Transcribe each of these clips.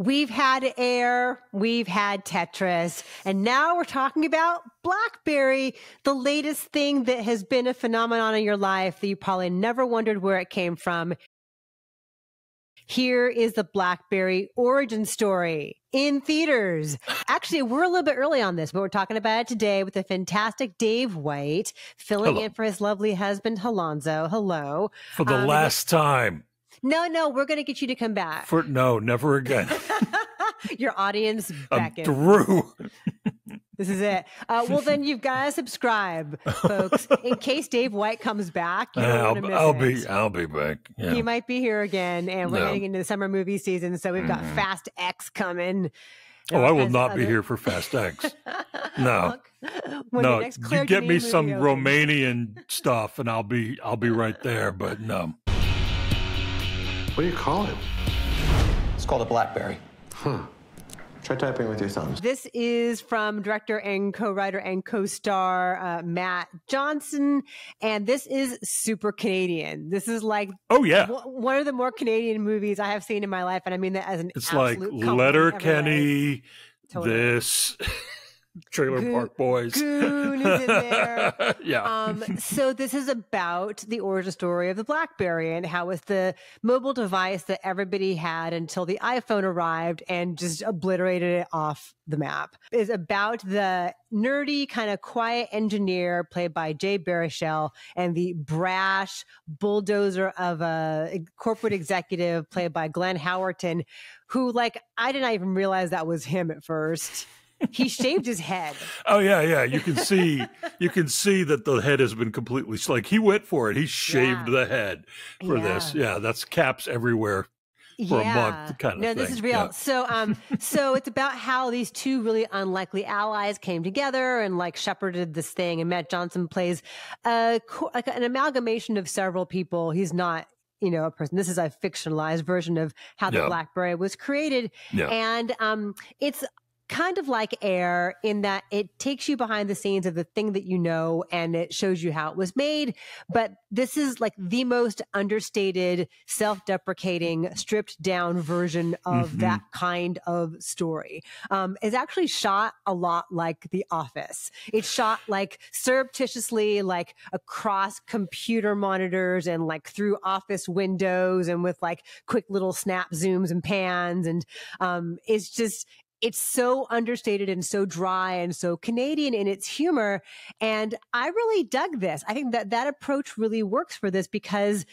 We've had Air, we've had Tetris, and now we're talking about BlackBerry, the latest thing that has been a phenomenon in your life that you probably never wondered where it came from. Here is the BlackBerry origin story in theaters. Actually, we're a little bit early on this, but we're talking about it today with the fantastic Dave White, filling in for his lovely husband, Alonso. Hello. For the last time. No, we're going to get you to come back. No, never again. Your audience beckons. I'm through. This is it. Well, then you've got to subscribe, folks, in case Dave White comes back. You don't want to miss it. I'll be back. Yeah. He might be here again, and we're heading into the summer movie season, so we've got Fast X coming. Oh, I will not be here for Fast X. No, no. You get me some Romanian stuff, and I'll be right there. But no. What do you call it? It's called a BlackBerry. Huh. Try typing with your thumbs. This is from director and co-writer and co-star Matt Johnson, and this is super Canadian. This is like one of the more Canadian movies I have seen in my life, and I mean that as an absolute compliment. Letterkenny, totally. This Trailer Park Boys. Goon is in there. Yeah. So this is about the origin story of the BlackBerry and how it's the mobile device that everybody had until the iPhone arrived and just obliterated it off the map. It's about the nerdy, kind of quiet engineer played by Jay Baruchel and the brash bulldozer of a corporate executive played by Glenn Howerton, who, like, I did not even realize that was him at first. He shaved his head. Oh yeah. You can see that the head has been completely, like, he went for it. He shaved the head for this. Yeah, that's caps everywhere for a month kind of thing. No, this is real. Yeah. So it's about how these two really unlikely allies came together and like shepherded this thing. And Matt Johnson plays like an amalgamation of several people. He's not, a person. This is a fictionalized version of how the BlackBerry was created. Yeah. And it's kind of like Air in that it takes you behind the scenes of the thing that you know, and it shows you how it was made. But this is like the most understated, self-deprecating, stripped down version of that kind of story. It's actually shot a lot like The Office. It's shot like surreptitiously, like across computer monitors and like through office windows and with like quick little snap zooms and pans. And it's so understated and so dry and so Canadian in its humor. And I really dug this. I think that approach really works for this because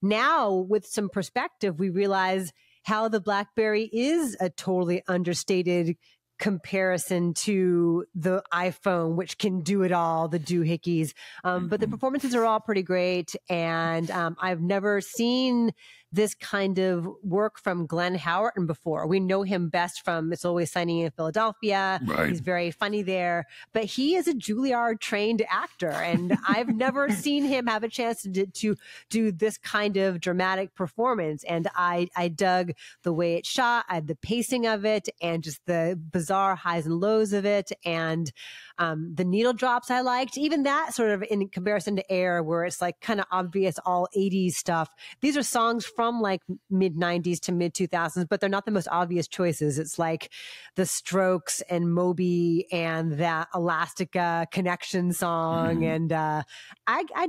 now with some perspective, we realize how the BlackBerry is a totally understated comparison to the iPhone, which can do it all, the doohickeys. But the performances are all pretty great. And I've never seen this kind of work from Glenn Howerton before. We know him best from It's Always Sunny in Philadelphia. Right. He's very funny there. But he is a Juilliard-trained actor, and I've never seen him have a chance to do this kind of dramatic performance. And I dug the way it's shot, the pacing of it, and just the bizarre highs and lows of it. And the needle drops I liked. Even that sort of in comparison to Air, where it's like kind of obvious all 80s stuff. These are songs from like mid 90s to mid 2000s, but they're not the most obvious choices. It's like the Strokes and Moby and that Elastica Connection song. And I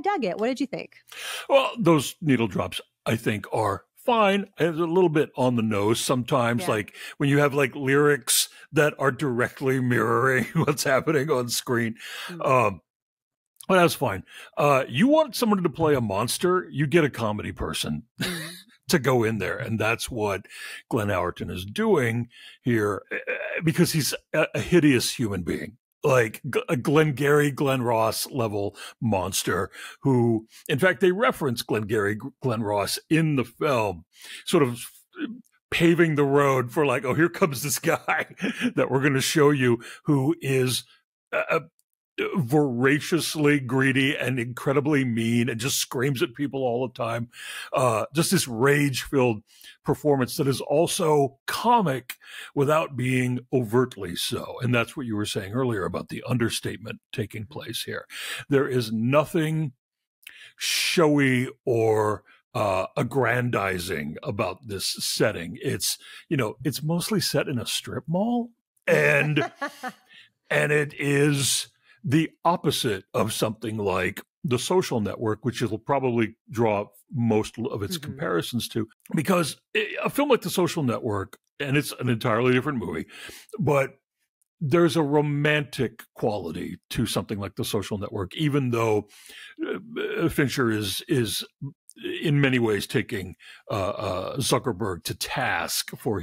dug it. What did you think? Well, those needle drops, I think, are fine. It's a little bit on the nose sometimes, like when you have like lyrics that are directly mirroring what's happening on screen. But that's fine. You want someone to play a monster, you get a comedy person to go in there. And that's what Glenn Howerton is doing here because he's a hideous human being. Like a Glengarry, Glen Ross level monster who, in fact, they reference Glengarry, Glen Ross in the film, sort of paving the road for like, oh, here comes this guy that we're going to show you who is voraciously greedy and incredibly mean and just screams at people all the time. Just this rage-filled performance that is also comic without being overtly so. And that's what you were saying earlier about the understatement taking place here. There is nothing showy or aggrandizing about this setting. It's, it's mostly set in a strip mall, and and it is the opposite of something like The Social Network, which you'll probably draw most of its comparisons to, because a film like The Social Network, and it's an entirely different movie, but there's a romantic quality to something like The Social Network, even though Fincher is in many ways taking Zuckerberg to task for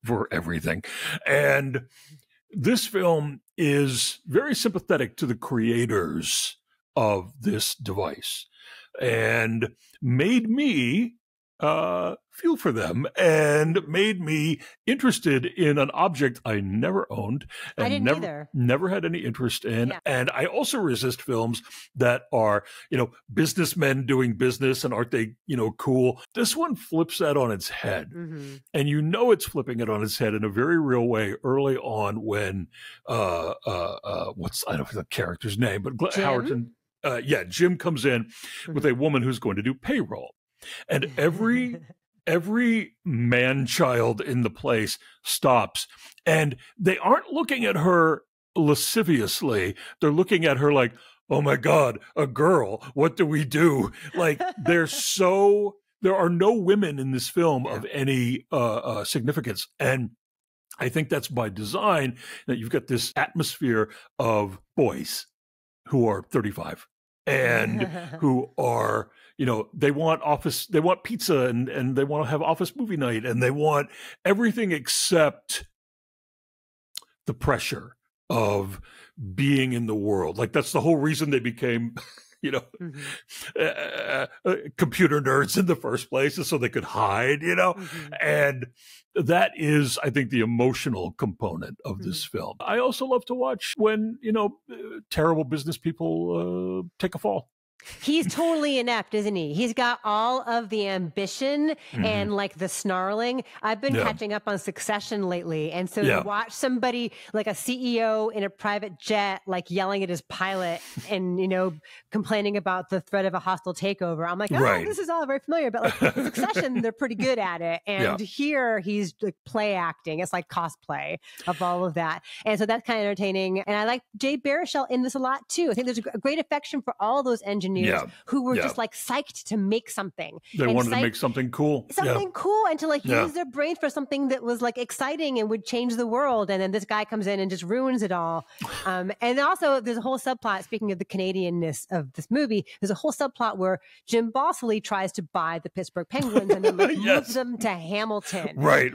for everything. And this film is very sympathetic to the creators of this device and made me feel for them and made me interested in an object I never owned and I didn't either. Never had any interest in. Yeah. And I also resist films that are, businessmen doing business, and aren't they, cool? This one flips that on its head. And it's flipping it on its head in a very real way early on when I don't know the character's name, but Howerton, Jim comes in with a woman who's going to do payroll. And every man-child in the place stops, and they aren't looking at her lasciviously. They're looking at her like, oh my God, a girl, what do we do? Like, there are no women in this film of any significance. And I think that's by design, that you've got this atmosphere of boys who are 35 and who are, they want pizza and they want to have office movie night, and they want everything except the pressure of being in the world. Like, that's the whole reason they became, computer nerds in the first place, is so they could hide, and that is, I think, the emotional component of this film. I also love to watch when, terrible business people take a fall. He's totally inept, isn't he? He's got all of the ambition and like the snarling. I've been catching up on Succession lately. And so to watch somebody like a CEO in a private jet, like yelling at his pilot and, complaining about the threat of a hostile takeover. I'm like, this is all very familiar, but like Succession, they're pretty good at it. And here he's like play acting. It's like cosplay of all of that. And so that's kind of entertaining. And I like Jay Baruchel in this a lot too. I think there's a great affection for all those engineers who were just like psyched to make something. They wanted to make something cool. Something cool, and to like use their brain for something that was like exciting and would change the world. And then this guy comes in and just ruins it all. And also there's a whole subplot, speaking of the Canadianness of this movie, there's a whole subplot where Jim Bosley tries to buy the Pittsburgh Penguins and then like moves them to Hamilton. Right.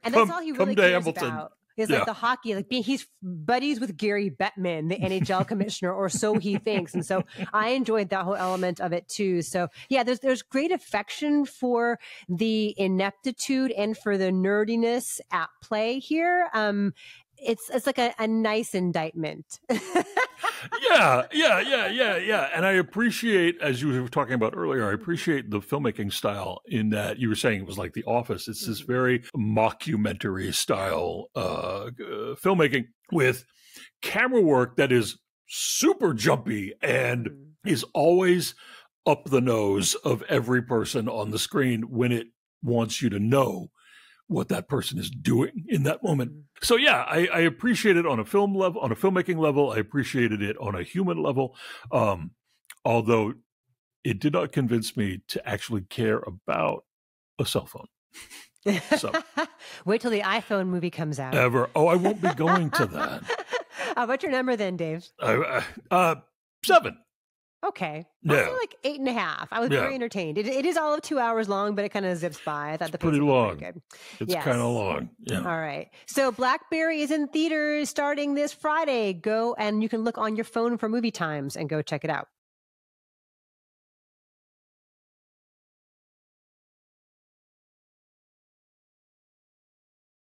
And that's all he really cares about. Is like the hockey, like he's buddies with Gary Bettman, the NHL commissioner, or so he thinks. And so I enjoyed that whole element of it too. So yeah, there's great affection for the ineptitude and for the nerdiness at play here. It's like a nice indictment. Yeah. And I appreciate, as you were talking about earlier, I appreciate the filmmaking style in that you were saying it was like The Office. It's this very mockumentary style filmmaking with camera work that is super jumpy and is always up the nose of every person on the screen when it wants you to know what that person is doing in that moment. So yeah, I appreciate it on a film level, on a filmmaking level. I appreciated it on a human level. Although it did not convince me to actually care about a cell phone. So wait till the iPhone movie comes out. Ever. Oh, I won't be going to that. What's your number then, Dave? 7. Okay. Also like 8.5. I was very entertained. It is all of 2 hours long, but it kind of zips by. I thought the pretty long. Good. It's kind of long. Yeah. All right. So BlackBerry is in theaters starting this Friday. Go and you can look on your phone for movie times and go check it out.